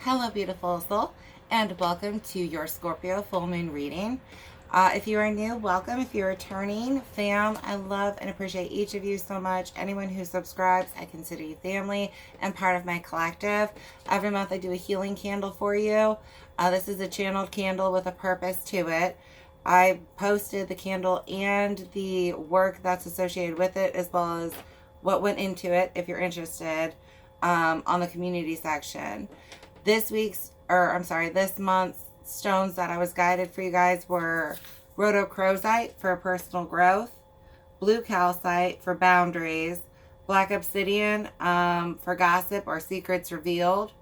Hello, beautiful soul, and welcome to your Scorpio full moon reading. If you are new, welcome. If you're returning, fam, I love and appreciate each of you so much. Anyone who subscribes, I consider you family and part of my collective. Every month I do a healing candle for you. This is a channeled candle with a purpose to it. I posted the candle and the work that's associated with it, as well as what went into it, if you're interested, on the community section. This month's stones that I was guided for you guys were rhodochrosite for personal growth, blue calcite for boundaries, black obsidian for gossip or secrets revealed,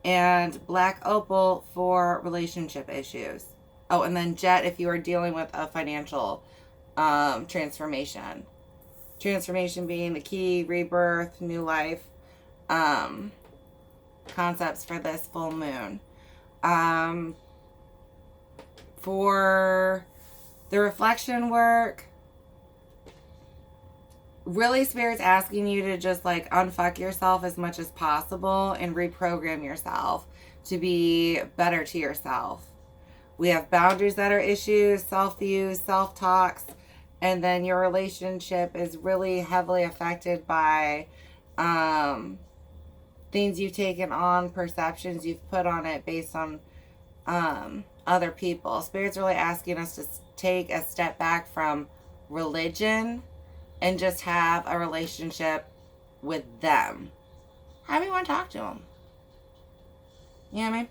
and black opal for relationship issues. Oh, and then jet if you are dealing with a financial transformation. Transformation being the key, rebirth, new life. Concepts for this full moon. For the reflection work, really Spirit's asking you to just like unfuck yourself as much as possible and reprogram yourself to be better to yourself. We have boundaries that are issues, self-views, self-talks, and then your relationship is really heavily affected by things you've taken on, perceptions you've put on it based on other people. Spirit's really asking us to take a step back from religion and just have a relationship with them. How do you want to talk to them? You know what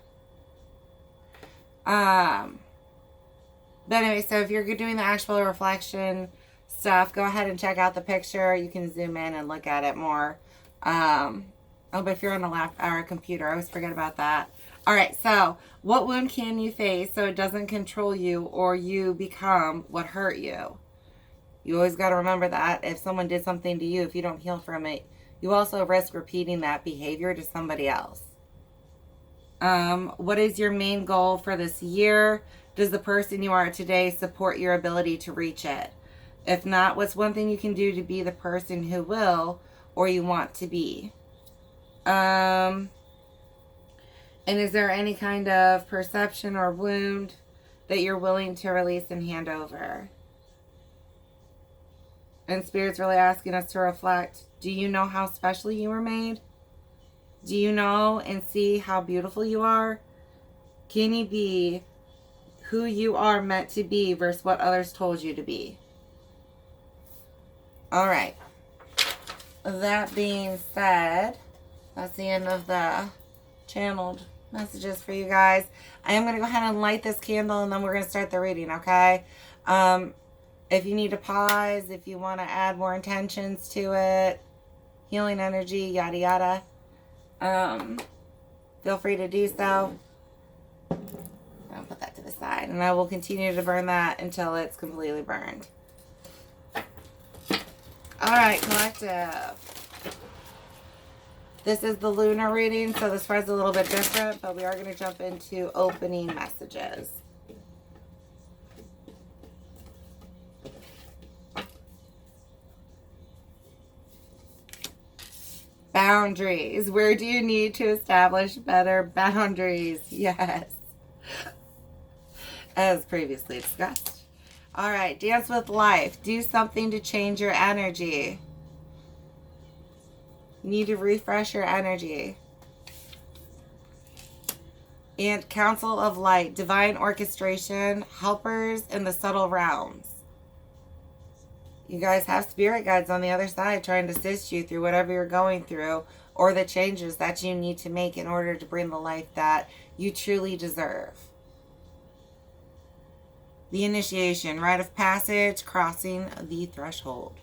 I mean? But anyway, so if you're doing the actual reflection stuff, go ahead and check out the picture. You can zoom in and look at it more. Oh, but if you're on a laptop or a computer, I always forget about that. All right, so what wound can you face so it doesn't control you or you become what hurt you? You always got to remember that if someone did something to you, if you don't heal from it, you also risk repeating that behavior to somebody else. What is your main goal for this year? Does the person you are today support your ability to reach it? If not, what's one thing you can do to be the person who will or you want to be? And is there any kind of perception or wound that you're willing to release and hand over? And Spirit's really asking us to reflect. Do you know how special you were made? Do you know and see how beautiful you are? Can you be who you are meant to be versus what others told you to be? All right. That being said, that's the end of the channeled messages for you guys. I am going to go ahead and light this candle and then we're going to start the reading, okay? If you need to pause, if you want to add more intentions to it, healing energy, yada yada, feel free to do so. I'll put that to the side and I will continue to burn that until it's completely burned. All right, collective. This is the lunar reading, so the spread's a little bit different, but we are going to jump into opening messages. Boundaries. Where do you need to establish better boundaries? Yes. As previously discussed. All right, dance with life. Do something to change your energy. You need to refresh your energy. And Council of Light, divine orchestration, helpers in the subtle realms. You guys have spirit guides on the other side trying to assist you through whatever you're going through or the changes that you need to make in order to bring the life that you truly deserve. The initiation, rite of passage, crossing the threshold.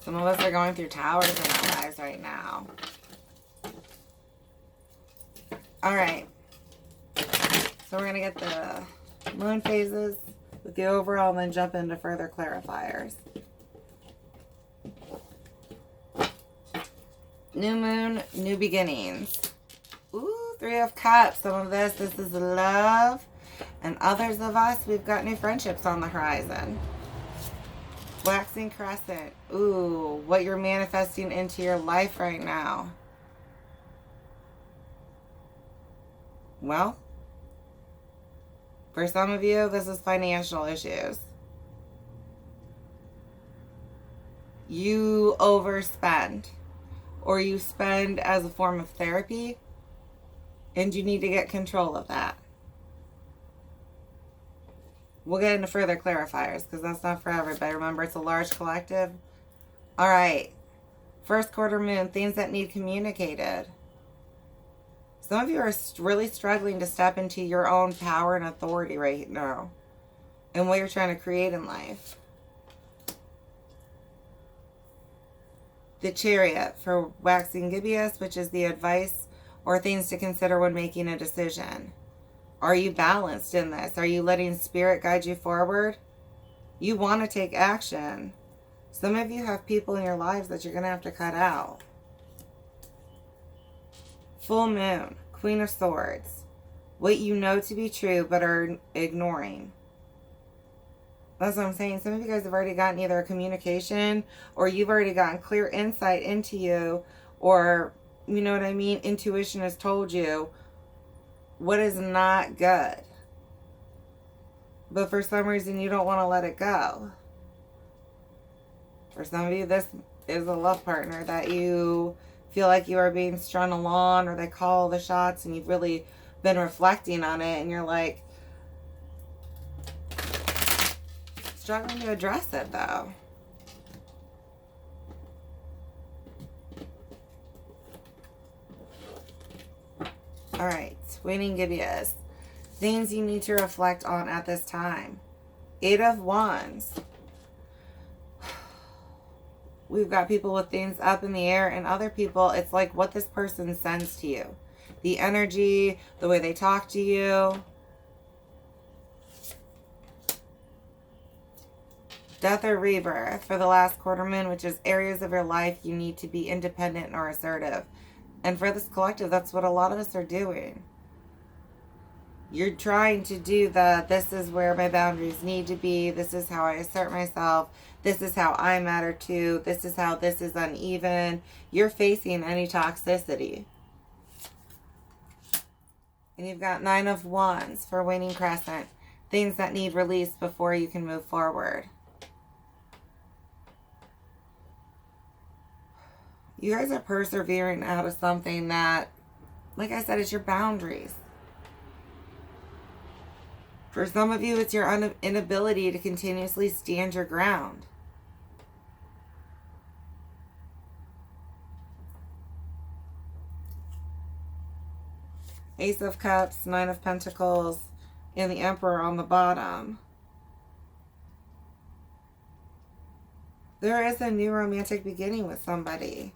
Some of us are going through towers in our lives right now. All right. So we're going to get the moon phases with the overall and then jump into further clarifiers. New moon, new beginnings. Ooh, 3 of Cups. Some of this is love. And others of us, we've got new friendships on the horizon. Waxing crescent. Ooh, what you're manifesting into your life right now. Well, for some of you, this is financial issues. You overspend, or you spend as a form of therapy, and you need to get control of that. We'll get into further clarifiers because that's not for everybody. Remember, it's a large collective. All right. First quarter moon, things that need communicated. Some of you are really struggling to step into your own power and authority right now and what you're trying to create in life. The Chariot for waxing gibbous, which is the advice or things to consider when making a decision. Are you balanced in this? Are you letting spirit guide you forward? You want to take action. Some of you have people in your lives that you're going to have to cut out. Full moon, Queen of Swords. What you know to be true but are ignoring. That's what I'm saying. Some of you guys have already gotten either a communication or you've already gotten clear insight into you, or, you know what I mean, intuition has told you what is not good. But for some reason, you don't want to let it go. For some of you, this is a love partner that you feel like you are being strung along, or they call the shots, and you've really been reflecting on it, and you're like struggling to address it, though. All right, waning gibbous. Things you need to reflect on at this time. 8 of Wands. We've got people with things up in the air, and other people, it's like what this person sends to you. The energy, the way they talk to you. Death or rebirth for the last quarter moon, which is areas of your life you need to be independent or assertive. And for this collective, that's what a lot of us are doing. You're trying to do this is where my boundaries need to be. This is how I assert myself. This is how I matter too. This is how this is uneven. You're facing any toxicity. And you've got 9 of Wands for waning crescent. Things that need release before you can move forward. You guys are persevering out of something that, like I said, is your boundaries. For some of you, it's your inability to continuously stand your ground. Ace of Cups, 9 of Pentacles, and the Emperor on the bottom. There is a new romantic beginning with somebody.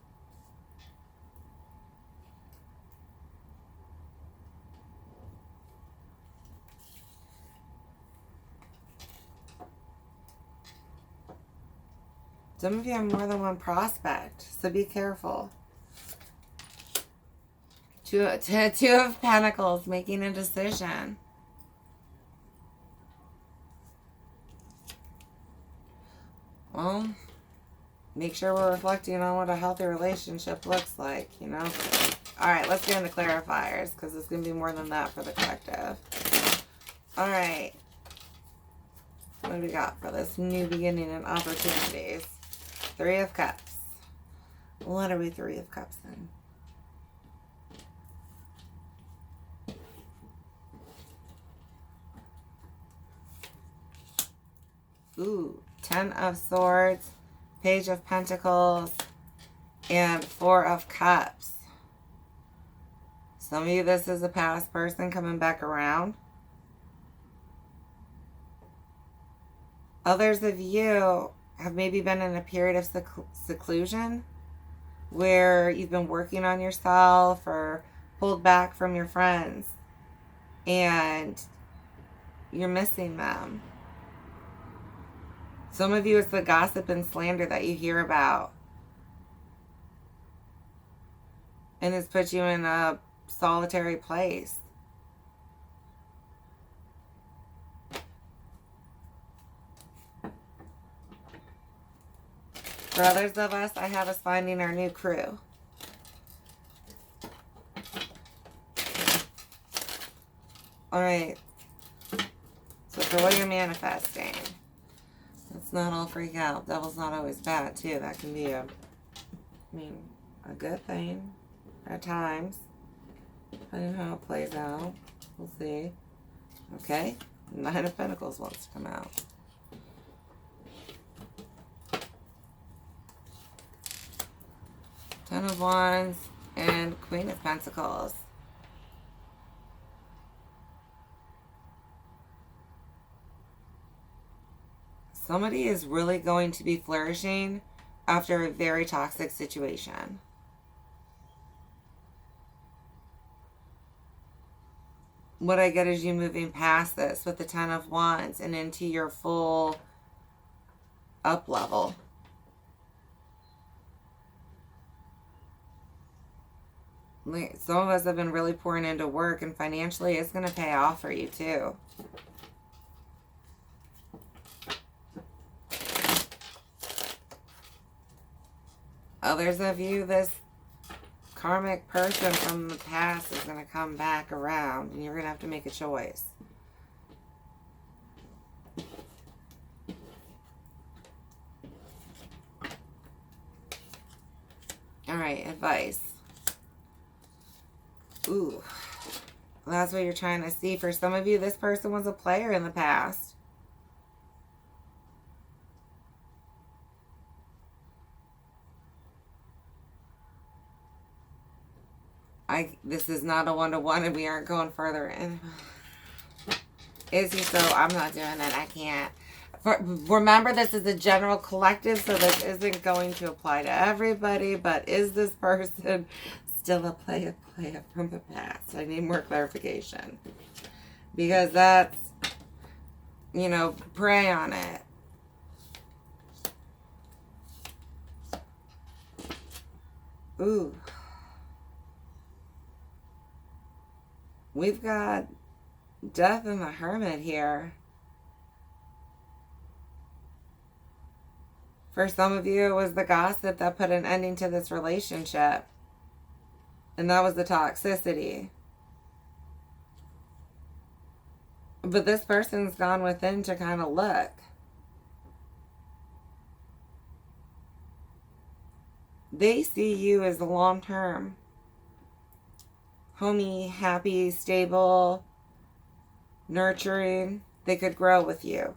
Some of you have more than one prospect, so be careful. Two of Pentacles, making a decision. Well, make sure we're reflecting on what a healthy relationship looks like, you know? All right, let's get into clarifiers, because it's going to be more than that for the collective. All right. What do we got for this new beginning and opportunities? 3 of Cups. What are we 3 of Cups in? Ooh, 10 of Swords, Page of Pentacles, and 4 of Cups. Some of you, this is a past person coming back around. Others of you have maybe been in a period of seclusion where you've been working on yourself or pulled back from your friends and you're missing them. Some of you, it's the gossip and slander that you hear about. And it's put you in a solitary place. For others of us, I have us finding our new crew. All right. So for what you're manifesting, let's not all freak out. Devil's not always bad, too. That can be a good thing at times. Depending on how it plays out. We'll see. Okay. 9 of Pentacles wants to come out. Ten of Wands and Queen of Pentacles. Somebody is really going to be flourishing after a very toxic situation. What I get is you moving past this with the Ten of Wands and into your full up level. Some of us have been really pouring into work, and financially it's going to pay off for you too. Others of you, this karmic person from the past is going to come back around, and you're going to have to make a choice. All right, advice. Ooh, that's what you're trying to see. For some of you, this person was a player in the past. This is not a one-to-one, and we aren't going further in. Is he so? I'm not doing it. I can't. Remember, this is a general collective, so this isn't going to apply to everybody, but is this person still a player from the past? I need more clarification. Because that's, pray on it. Ooh. We've got Death and the Hermit here. For some of you, it was the gossip that put an ending to this relationship. And that was the toxicity. But this person's gone within to kind of look. They see you as the long term. Homey, happy, stable, nurturing. They could grow with you.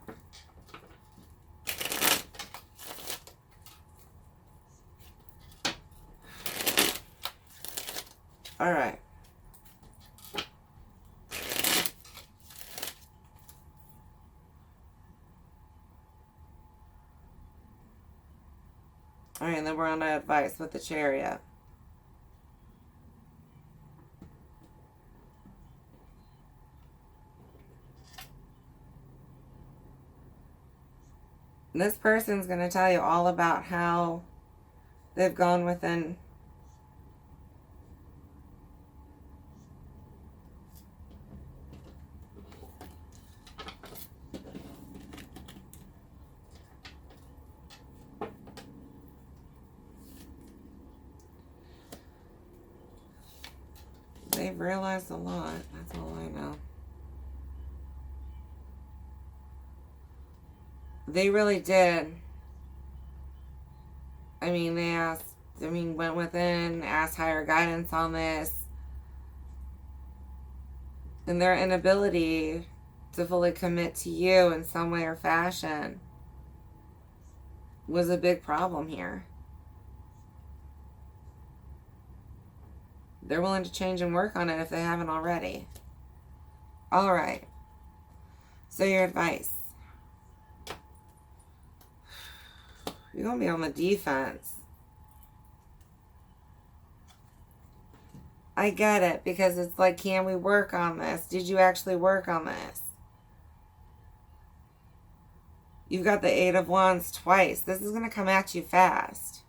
All right. All right, and then we're on to advice with the Chariot. This person's going to tell you all about how they've gone within. They've realized a lot. That's all I know. They really did. Went within, asked higher guidance on this. And their inability to fully commit to you in some way or fashion was a big problem here. They're willing to change and work on it if they haven't already. All right. So your advice. You're going to be on the defense. I get it, because it's like, can we work on this? Did you actually work on this? You've got the Eight of Wands twice. This is going to come at you fast.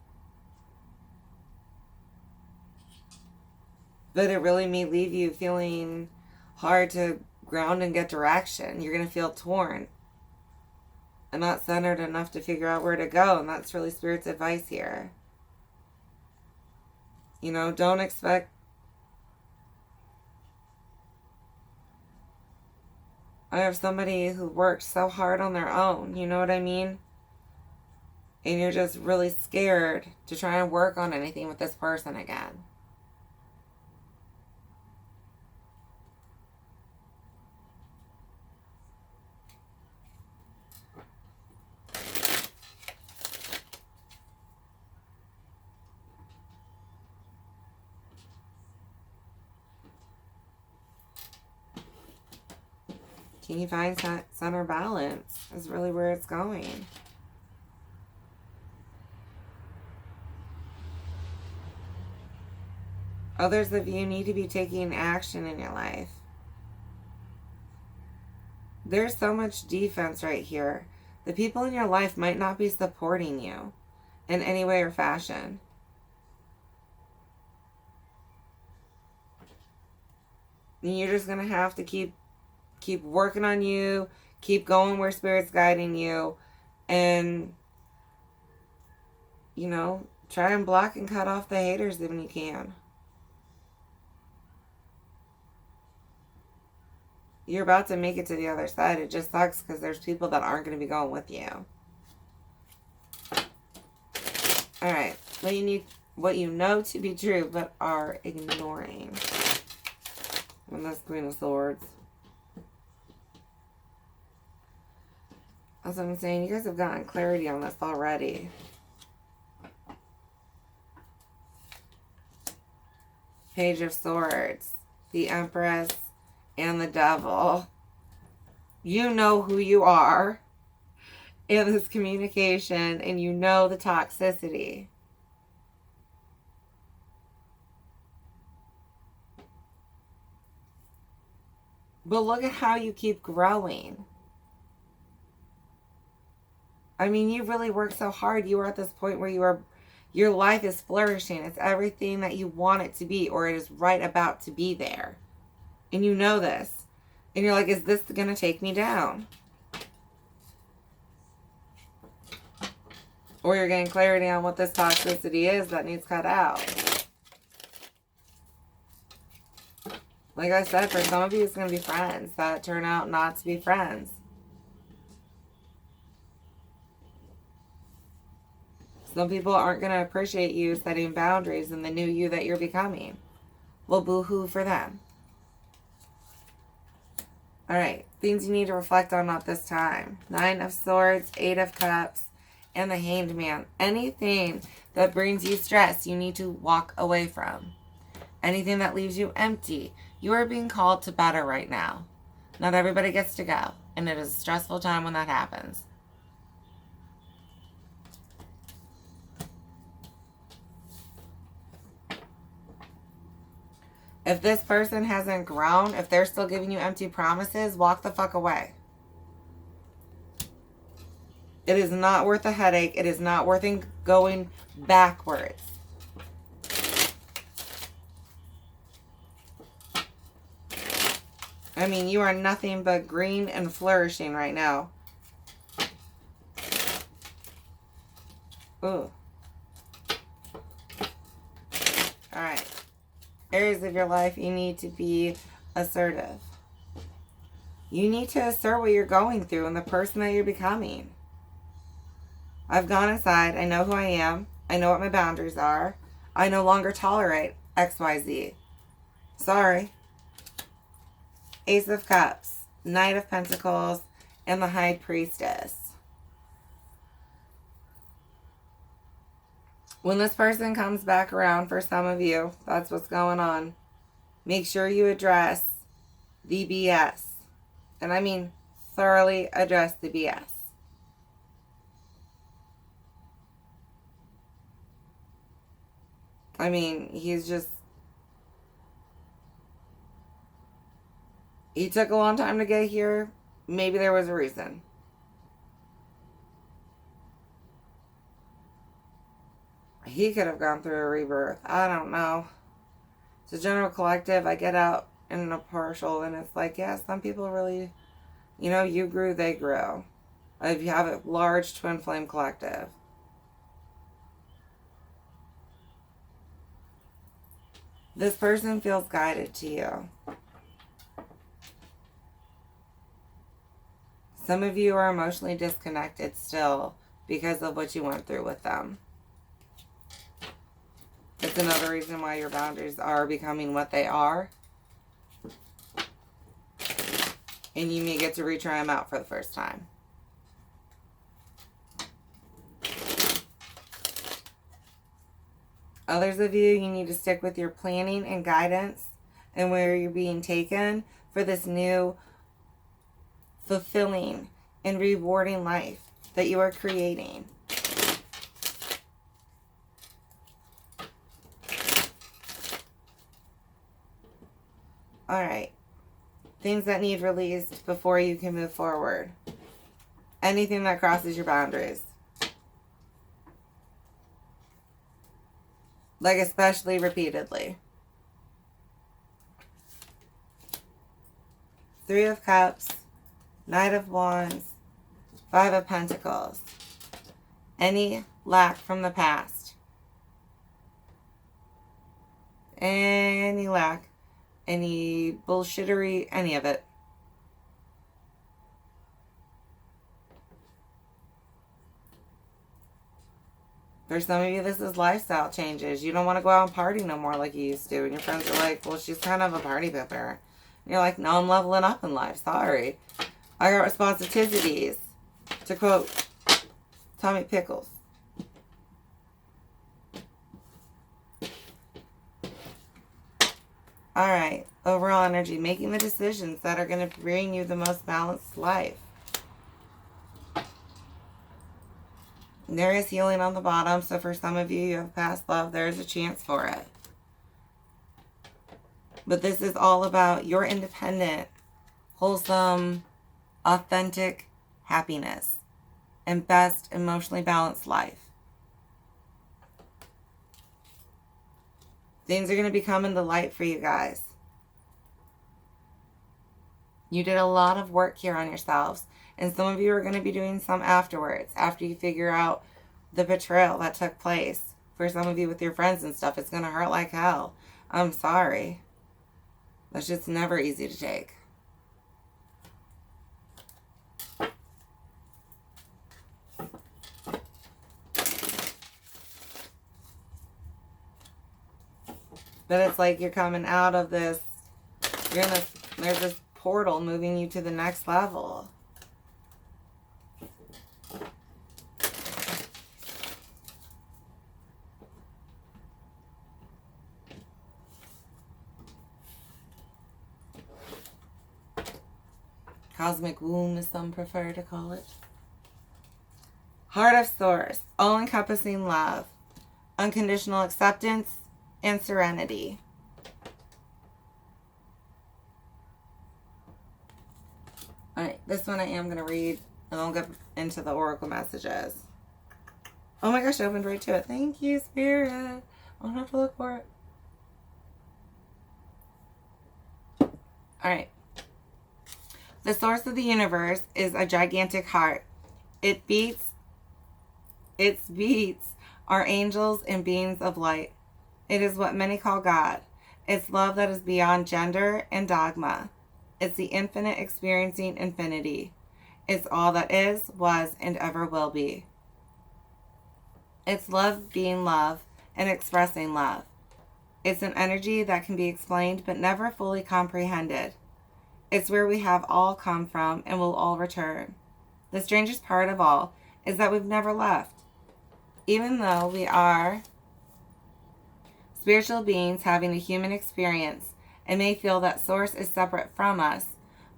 But it really may leave you feeling hard to ground and get direction. You're going to feel torn. and not centered enough to figure out where to go. And that's really Spirit's advice here. You know, don't expect... I have somebody who works so hard on their own, you know what I mean? And you're just really scared to try and work on anything with this person again. Can you find center balance? Is really where it's going. Others of you need to be taking action in your life. There's so much defense right here. The people in your life might not be supporting you in any way or fashion. And you're just going to have to keep working on you, keep going where Spirit's guiding you, and, you know, try and block and cut off the haters when you can. You're about to make it to the other side. It just sucks because there's people that aren't going to be going with you. All right. What you know to be true but are ignoring. And that's Queen of Swords. That's what I'm saying. You guys have gotten clarity on this already. Page of Swords. The Empress. And the Devil. You know who you are in this communication, and you know the toxicity. But look at how you keep growing. I mean, you really worked so hard. You are at this point where your life is flourishing. It's everything that you want it to be, or it is right about to be there. And you know this. And you're like, is this going to take me down? Or you're getting clarity on what this toxicity is that needs cut out. Like I said, for some of you, it's going to be friends that turn out not to be friends. Some people aren't going to appreciate you setting boundaries in the new you that you're becoming. Well, boo-hoo for them. All right, things you need to reflect on at this time. 9 of Swords, 8 of Cups, and the Hanged Man. Anything that brings you stress, you need to walk away from. Anything that leaves you empty, you are being called to better right now. Not everybody gets to go, and it is a stressful time when that happens. If this person hasn't grown, if they're still giving you empty promises, walk the fuck away. It is not worth the headache. It is not worth going backwards. I mean, you are nothing but green and flourishing right now. Ooh. Alright. Areas of your life, you need to be assertive. You need to assert what you're going through and the person that you're becoming. I've gone inside. I know who I am. I know what my boundaries are. I no longer tolerate XYZ. Sorry. Ace of Cups, Knight of Pentacles, and the High Priestess. When this person comes back around, for some of you, that's what's going on. Make sure you address the BS. And I mean thoroughly address the BS. I mean, he took a long time to get here. Maybe there was a reason. He could have gone through a rebirth. I don't know. It's a general collective. I get out in a partial and it's like, yeah, some people really, you grew, they grew. If you have a large twin flame collective. This person feels guided to you. Some of you are emotionally disconnected still because of what you went through with them. It's another reason why your boundaries are becoming what they are. And you may get to retry them out for the first time. Others of you, you need to stick with your planning and guidance and where you're being taken for this new fulfilling and rewarding life that you are creating. All right. Things that need released before you can move forward. Anything that crosses your boundaries. Like especially repeatedly. 3 of Cups. Knight of Wands. 5 of Pentacles. Any lack from the past. Any lack. Any bullshittery. Any of it. For some of you, this is lifestyle changes. You don't want to go out and party no more like you used to. And your friends are like, well, she's kind of a party pooper. And you're like, no, I'm leveling up in life. Sorry. I got responsibilities. To quote Tommy Pickles. Alright. Overall energy. Making the decisions that are going to bring you the most balanced life. There is healing on the bottom, so for some of you, you have past love, there is a chance for it. But this is all about your independent, wholesome, authentic happiness and best emotionally balanced life. Things are going to be coming to light for you guys. You did a lot of work here on yourselves. And some of you are going to be doing some afterwards, after you figure out the betrayal that took place. For some of you with your friends and stuff, it's going to hurt like hell. I'm sorry. That's just never easy to take. But it's like you're coming out of this, there's this portal moving you to the next level. Cosmic womb, as some prefer to call it. Heart of Source, all-encompassing love, unconditional acceptance, and serenity. Alright, this one I am going to read, and I'll get into the oracle messages. Oh my gosh, I opened right to it. Thank you, Spirit. I don't have to look for it. Alright. The source of the universe is a gigantic heart. Its beats are angels and beings of light. It is what many call God. It's love that is beyond gender and dogma. It's the infinite experiencing infinity. It's all that is, was, and ever will be. It's love being love and expressing love. It's an energy that can be explained but never fully comprehended. It's where we have all come from and will all return. The strangest part of all is that we've never left. Even though we are spiritual beings having a human experience and may feel that source is separate from us,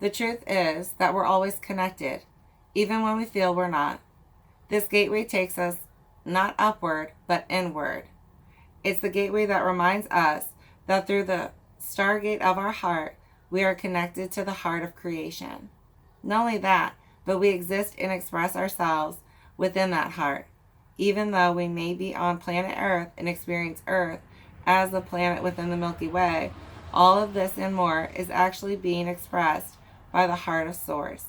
the truth is that we're always connected, even when we feel we're not. This gateway takes us not upward, but inward. It's the gateway that reminds us that through the stargate of our heart, we are connected to the heart of creation. Not only that, but we exist and express ourselves within that heart. Even though we may be on planet Earth and experience Earth as the planet within the Milky Way, all of this and more is actually being expressed by the heart of Source.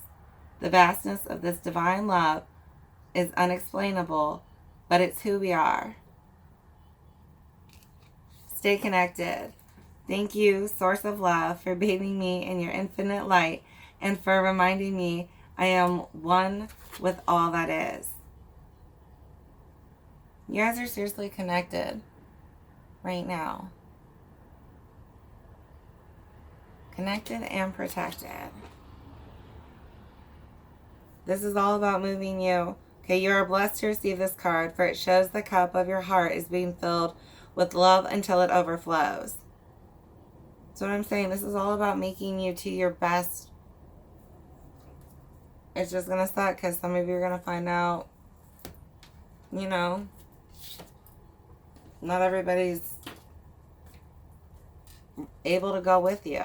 The vastness of this divine love is unexplainable, but it's who we are. Stay connected. Thank you, Source of Love, for bathing me in your infinite light and for reminding me I am one with all that is. You guys are seriously connected right now. Connected and protected. This is all about moving you. Okay, you are blessed to receive this card, for it shows the cup of your heart is being filled with love until it overflows. That's what I'm saying. This is all about making you to your best. It's just going to suck because some of you are going to find out, you know, not everybody's able to go with you.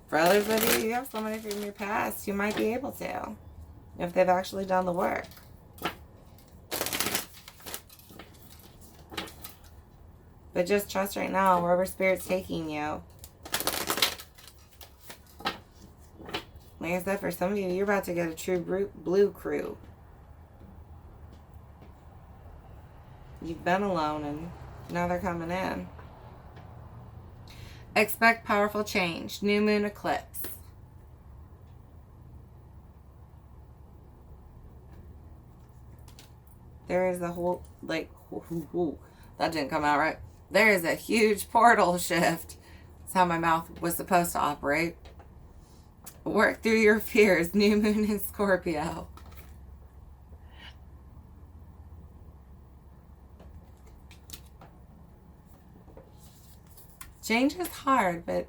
For others of you, you have somebody from your past, you might be able to, if they've actually done the work. But just trust right now, wherever Spirit's taking you. Like I said, for some of you, you're about to get a true blue crew. You've been alone and now they're coming in. Expect powerful change. New moon eclipse. There is a whole, like, that didn't come out right. There is a huge portal shift. That's how my mouth was supposed to operate. Work through your fears. New moon in Scorpio. Change is hard, but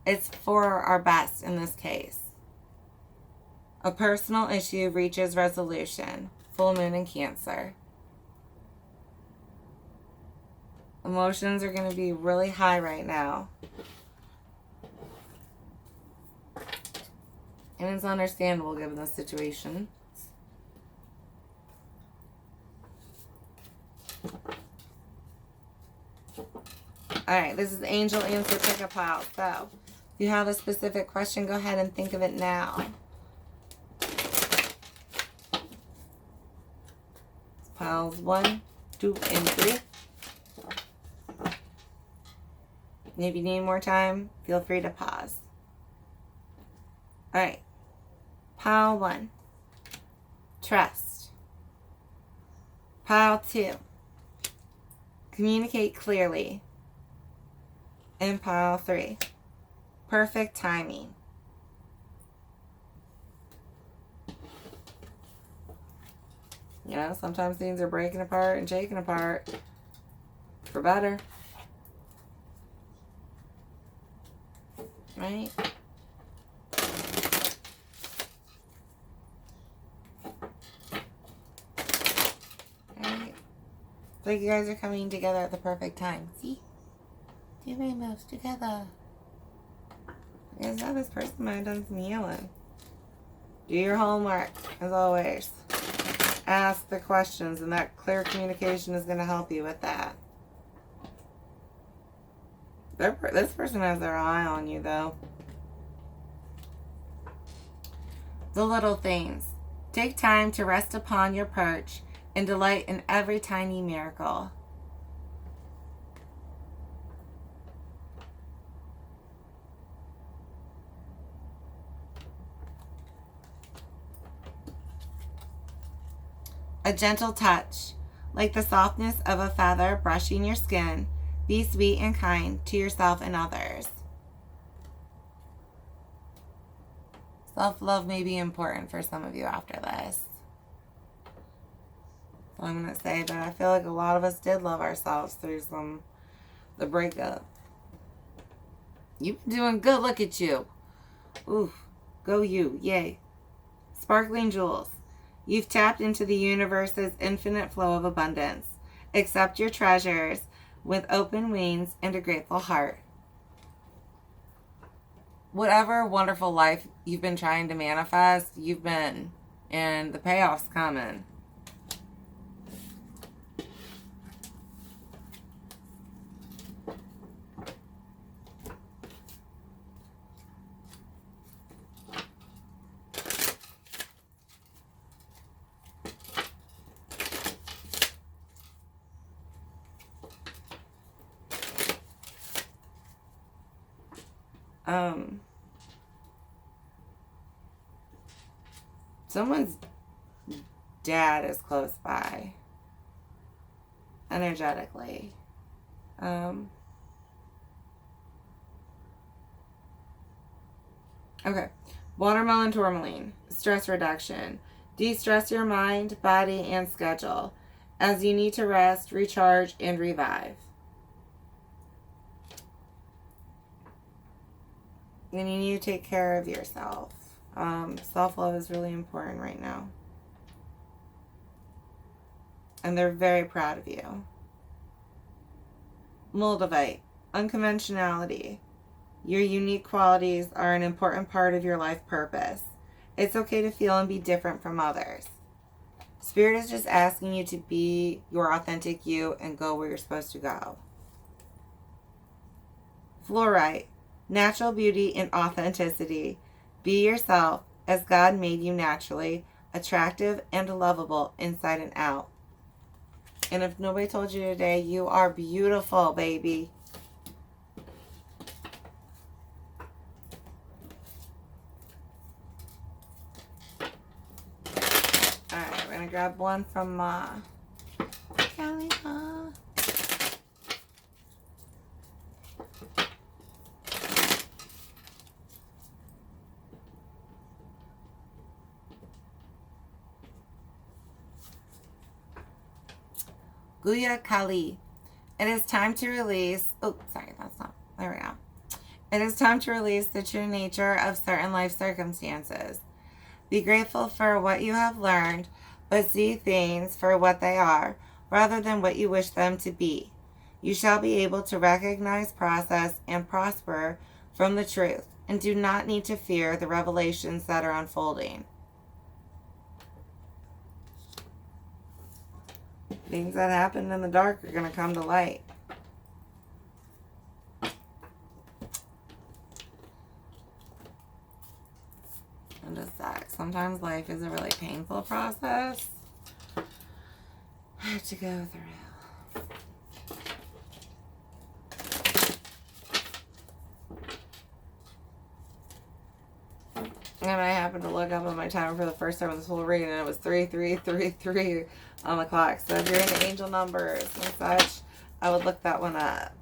it's for our best in this case. A personal issue reaches resolution. Full moon in Cancer. Emotions are going to be really high right now. And it's understandable given the situation. Alright, this is Angel Answer Pickup Pile. So, if you have a specific question, go ahead and think of it now. Piles 1, 2, and 3. And if you need more time, feel free to pause. Alright. Pile 1. Trust. Pile 2. Communicate clearly. And pile 3. Perfect timing. You know, sometimes things are breaking apart and shaking apart for better. Right? Right? It's like you guys are coming together at the perfect time. See? Two rainbows together. You guys know this person might have done some healing. Do your homework, as always. Ask the questions, and that clear communication is going to help you with that. This person has their eye on you, though. The little things. Take time to rest upon your perch and delight in every tiny miracle. A gentle touch, like the softness of a feather brushing your skin. Be sweet and kind to yourself and others. Self-love may be important for some of you after this. So I'm going to say that I feel like a lot of us did love ourselves through the breakup. You've been doing good. Look at you. Ooh, go you. Yay. Sparkling jewels. You've tapped into the universe's infinite flow of abundance. Accept your treasures with open wings and a grateful heart. Whatever wonderful life you've been trying to manifest, you've been, and the payoff's coming. Someone's dad is close by, energetically. Okay. Watermelon tourmaline, stress reduction. De-stress your mind, body, and schedule as you need to rest, recharge, and revive. And you need to take care of yourself. Self-love is really important right now. And they're very proud of you. Moldavite, unconventionality. Your unique qualities are an important part of your life purpose. It's okay to feel and be different from others. Spirit is just asking you to be your authentic you and go where you're supposed to go. Fluorite, natural beauty and authenticity. Be yourself as God made you naturally, attractive and lovable inside and out. And if nobody told you today, you are beautiful, baby. Alright, we're going to grab one from Kelly Ma. Guya Kali. It is time to release. Oh, sorry, that's not. There we go. It is time to release the true nature of certain life circumstances. Be grateful for what you have learned, but see things for what they are, rather than what you wish them to be. You shall be able to recognize, process, and prosper from the truth, and do not need to fear the revelations that are unfolding. Things that happened in the dark are going to come to light. And just that. Sometimes life is a really painful process to go through. And I happened to look up on my timer for the first time in this whole reading, and it was 3333 on the clock. So if you're into angel numbers and such, I would look that one up.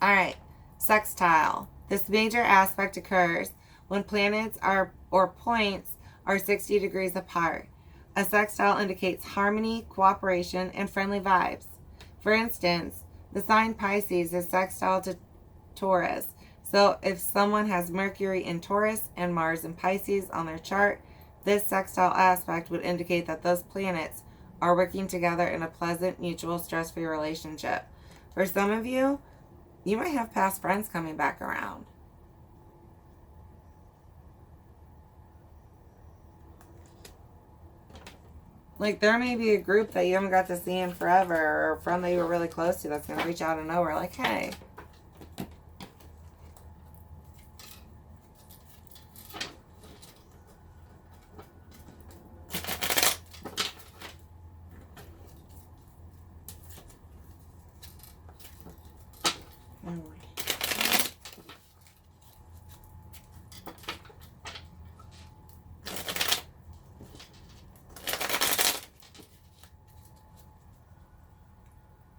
Alright, sextile. This major aspect occurs when planets or points are 60 degrees apart. A sextile indicates harmony, cooperation, and friendly vibes. For instance, the sign Pisces is sextile to Taurus. So if someone has Mercury in Taurus and Mars in Pisces on their chart, this sextile aspect would indicate that those planets are working together in a pleasant, mutual, stress-free relationship. For some of you, you might have past friends coming back around. Like, there may be a group that you haven't got to see in forever, or a friend that you were really close to that's going to reach out of nowhere, like, hey.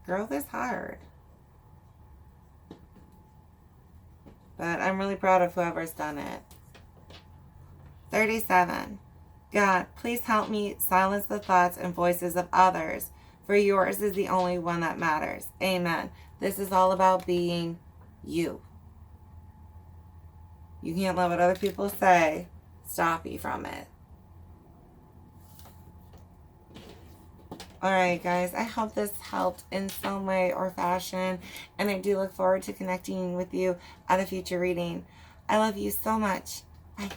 Growth is hard. But I'm really proud of whoever's done it. 37. God, please help me silence the thoughts and voices of others, for yours is the only one that matters. Amen. This is all about being you. You can't let what other people say stop you from it. Alright guys, I hope this helped in some way or fashion, and I do look forward to connecting with you at a future reading. I love you so much. Bye.